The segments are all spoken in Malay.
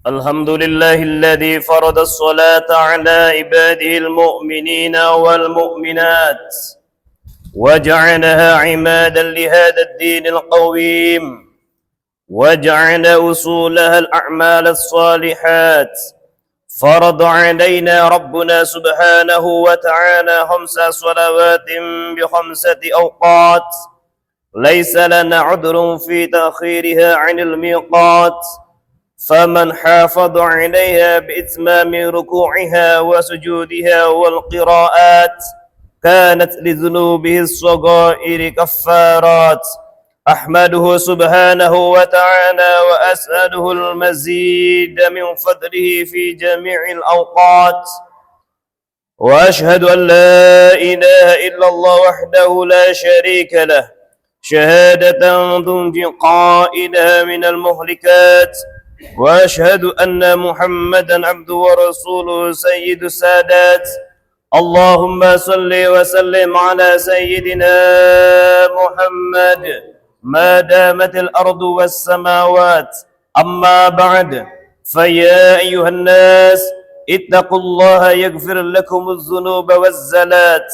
الحمد لله الذي فرض الصلاة على عباده المؤمنين والمؤمنات وجعلها عمادا لهذا الدين القويم وجعل أصولها الأعمال الصالحات. فرض علينا ربنا سبحانه وتعالى 5 صلوات ب5 أوقات ليس لنا عذر في تأخيرها عن الميقات، فمن حافظ عليها بإتمام ركوعها وسجودها والقراءات كانت لذنوبه الصغائر كفارات. أحمده سبحانه وتعالى وأسأله المزيد من فضله في جميع الأوقات، وأشهد أن لا إله إلا الله وحده لا شريك له شهادة تنجي قائلها من المهلكات، وأشهد أن محمدا عبده ورسوله سيد السادات. اللهم صل وسلم على سيدنا محمد ما دامت الأرض والسماوات. أما بعد، فيا أيها الناس اتقوا الله يغفر لكم الذنوب والزلات.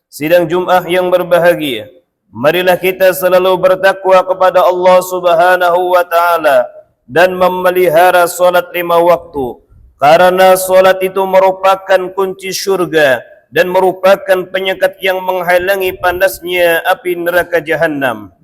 Sidang Jumat yang berbahagia, marilah kita selalu bertakwa kepada Allah Subhanahu wa Ta'ala dan memelihara solat 5 waktu, karena solat itu merupakan kunci surga dan merupakan penyekat yang menghalangi panasnya api neraka jahanam.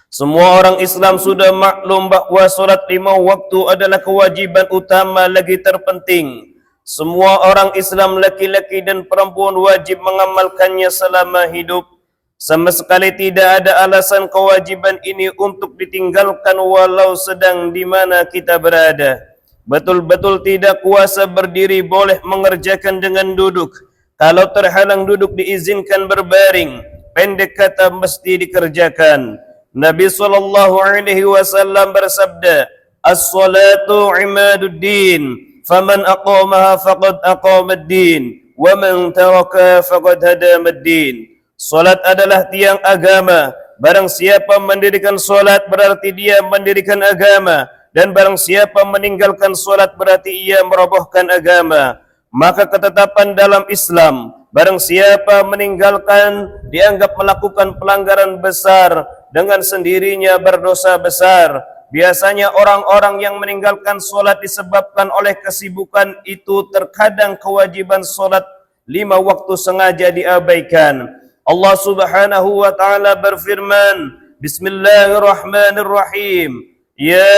Semua orang Islam sudah maklum bahwa solat 5 waktu adalah kewajiban utama lagi terpenting. Semua orang Islam laki-laki dan perempuan wajib mengamalkannya selama hidup. Sama sekali tidak ada alasan kewajiban ini untuk ditinggalkan walau sedang di mana kita berada. Betul-betul tidak kuasa berdiri boleh mengerjakan dengan duduk. Kalau terhalang duduk diizinkan berbaring. Pendek kata mesti dikerjakan. Nabi SAW bersabda, "As-salatu imaduddin, faman aqamaha faqad aqamaddin, wa man taraka faqad hadamaddin." Solat adalah tiang agama. Barang siapa mendirikan solat berarti dia mendirikan agama, dan barang siapa meninggalkan solat berarti ia merobohkan agama. Maka ketetapan dalam Islam, barang siapa meninggalkan dianggap melakukan pelanggaran besar, dengan sendirinya berdosa besar. Biasanya orang-orang yang meninggalkan solat disebabkan oleh kesibukan itu, terkadang kewajiban solat 5 waktu sengaja diabaikan. Allah Subhanahu wa Ta'ala berfirman, Bismillahirrahmanirrahim, Ya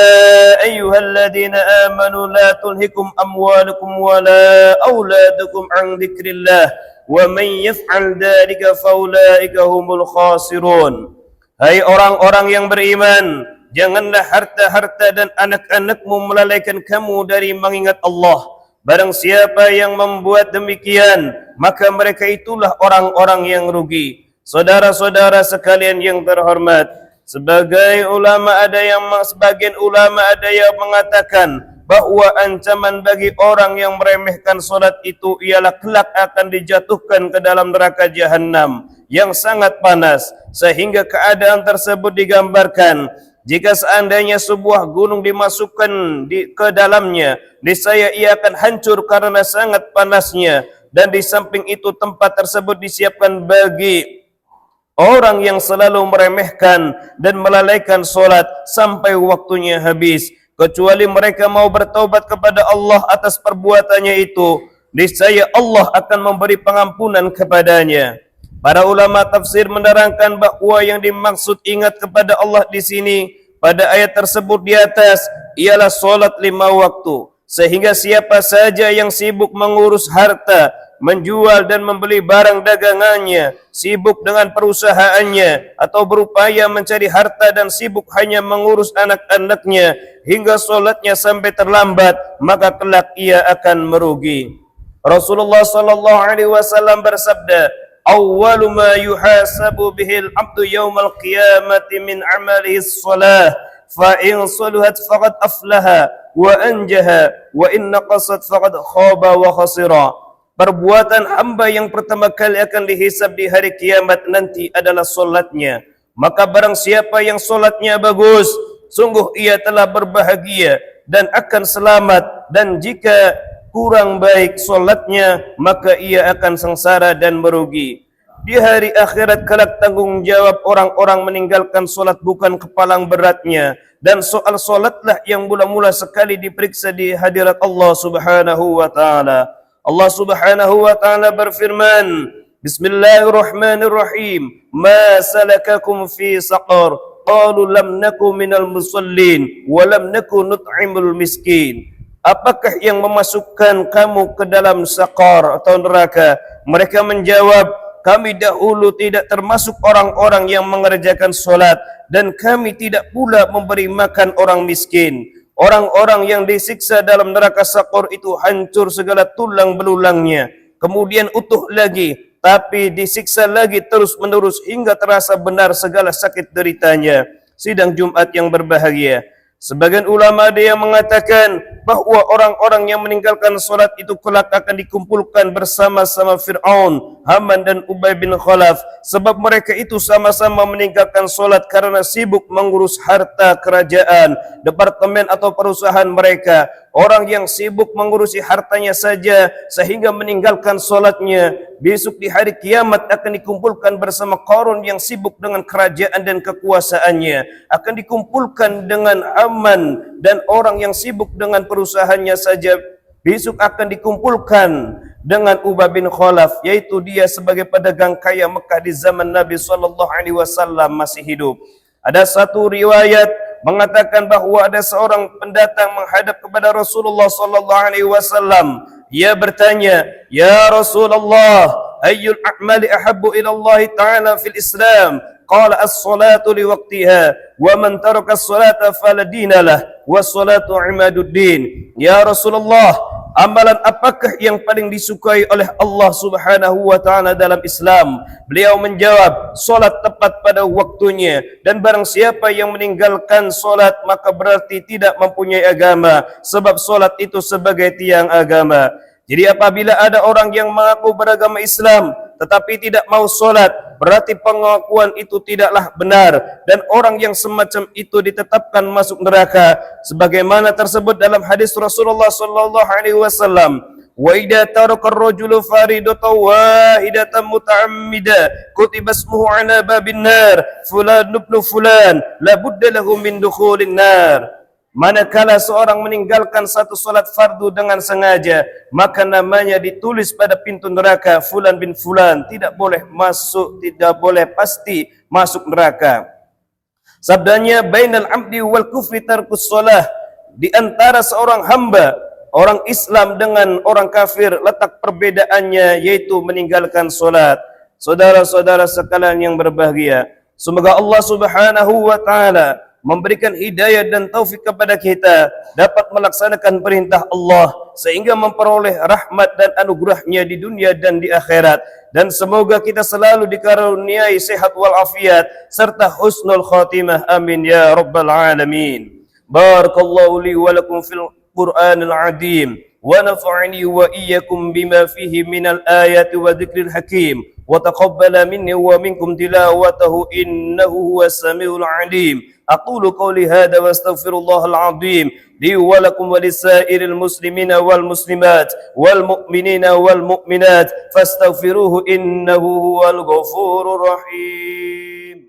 ayyuhalladzina amanu la tulhikum amwalukum wa la auladukum an dzikrillah wa man yaf'al dzalika faulaika humul khasirun. Hai orang-orang yang beriman, janganlah harta-harta dan anak-anakmu melalaikan kamu dari mengingat Allah. Barang siapa yang membuat demikian, maka mereka itulah orang-orang yang rugi. Saudara-saudara sekalian yang terhormat, sebagian ulama ada yang mengatakan bahwa ancaman bagi orang yang meremehkan solat itu ialah kelak akan dijatuhkan ke dalam neraka jahanam yang sangat panas, sehingga keadaan tersebut digambarkan. Jika seandainya sebuah gunung dimasukkan ke dalamnya, niscaya ia akan hancur karena sangat panasnya. Dan di samping itu tempat tersebut disiapkan bagi orang yang selalu meremehkan dan melalaikan solat sampai waktunya habis. Kecuali mereka mau bertaubat kepada Allah atas perbuatannya itu, niscaya Allah akan memberi pengampunan kepadanya. Para ulama tafsir menerangkan bahwa yang dimaksud ingat kepada Allah di sini pada ayat tersebut di atas ialah solat 5 waktu. Sehingga siapa saja yang sibuk mengurus harta, menjual dan membeli barang dagangannya, sibuk dengan perusahaannya, atau berupaya mencari harta dan sibuk hanya mengurus anak-anaknya hingga solatnya sampai terlambat, maka kelak ia akan merugi. Rasulullah SAW bersabda, "Awwalu ma yuhasabu bihil abdu yawmal qiyamati min amalihi as-salah, fa in saluhat faqad aflaha wa anjaha, wa in naqasat faqad khaba wa khasira." Perbuatan hamba yang pertama kali akan dihisab di hari kiamat nanti adalah solatnya. Maka barang siapa yang solatnya bagus, sungguh ia telah berbahagia. dan akan selamat, dan jika kurang baik solatnya maka ia akan sengsara dan merugi. Di hari akhirat kelak tanggungjawab orang-orang meninggalkan solat bukan kepalang beratnya, dan soal solatlah yang mula-mula sekali diperiksa di hadirat Allah Subhanahu wa taala. Allah Subhanahu wa taala berfirman, Bismillahirrahmanirrahim. Ma salakakum fi saqar? Qalu lam naku minal musallin wa lam naku nut'imul miskin. Apakah yang memasukkan kamu ke dalam saqar atau neraka? Mereka menjawab, kami dahulu tidak termasuk orang-orang yang mengerjakan solat, dan kami tidak pula memberi makan orang miskin. Orang-orang yang disiksa dalam neraka saqar itu hancur segala tulang belulangnya, kemudian utuh lagi, tapi disiksa lagi terus menerus hingga terasa benar segala sakit deritanya. Sidang Jumat yang berbahagia, sebagian ulama ada yang mengatakan bahawa orang-orang yang meninggalkan solat itu kelak akan dikumpulkan bersama-sama Fir'aun, Haman dan Ubay bin Khalaf, sebab mereka itu sama-sama meninggalkan solat karena sibuk mengurus harta kerajaan, departemen atau perusahaan mereka. Orang yang sibuk mengurusi hartanya saja sehingga meninggalkan solatnya, besok di hari kiamat akan dikumpulkan bersama Qarun yang sibuk dengan kerajaan dan kekuasaannya, akan dikumpulkan dengan Haman dan orang yang sibuk dengan perusahaannya saja, besok akan dikumpulkan dengan Ubay bin Khalaf, yaitu dia sebagai pedagang kaya Mekah di zaman Nabi SAW masih hidup. Ada satu riwayat mengatakan bahawa ada seorang pendatang menghadap kepada Rasulullah SAW. Ia bertanya, Ya Rasulullah, ayyul a'mali ahabbu ila Allah Ta'ala fil Islam? Qala as-salatu liwaqtiha, wa man taraka as-salata fala dina lah, was-salatu imaduddin. Ya Rasulullah, amalan apakah yang paling disukai oleh Allah Subhanahu wa taala dalam Islam? Beliau menjawab, solat tepat pada waktunya, dan barang siapa yang meninggalkan solat maka berarti tidak mempunyai agama, sebab solat itu sebagai tiang agama. Jadi apabila ada orang yang mengaku beragama Islam tetapi tidak mau solat, berarti pengakuan itu tidaklah benar, dan orang yang semacam itu ditetapkan masuk neraka, sebagaimana tersebut dalam hadis Rasulullah SAW. Wa idza taraka ar-rajulu faridatan wahidatan muta'ammida kutiba ismuhu 'ala babin nar fulan ibn fulan la budda lahu min dukhulin nar. Manakala seorang meninggalkan satu solat fardu dengan sengaja, maka namanya ditulis pada pintu neraka, fulan bin fulan, tidak boleh masuk, tidak boleh pasti masuk neraka. Sabdanya, bainal amdi wal kufri tarkus solah, di antara seorang hamba, orang Islam dengan orang kafir, letak perbedaannya yaitu meninggalkan solat. Saudara-saudara sekalian yang berbahagia, semoga Allah Subhanahu wa taala memberikan hidayah dan taufik kepada kita dapat melaksanakan perintah Allah sehingga memperoleh rahmat dan anugerahnya di dunia dan di akhirat, dan semoga kita selalu dikaruniai sehat walafiat serta husnul khatimah, amin ya rabbal alamin. Barakallahu li wa lakum fil Qur'anil azim wa nafa'ani wa iyyakum bima fihi minal ayati wa dzikril hakim wa taqabbala minni wa minkum tilawatahu innahu huwas samiul alim. أقول قولي هذا واستغفر الله العظيم لي ولكم ولسائر المسلمين والمسلمات والمؤمنين والمؤمنات فاستغفروه إنه هو الغفور الرحيم.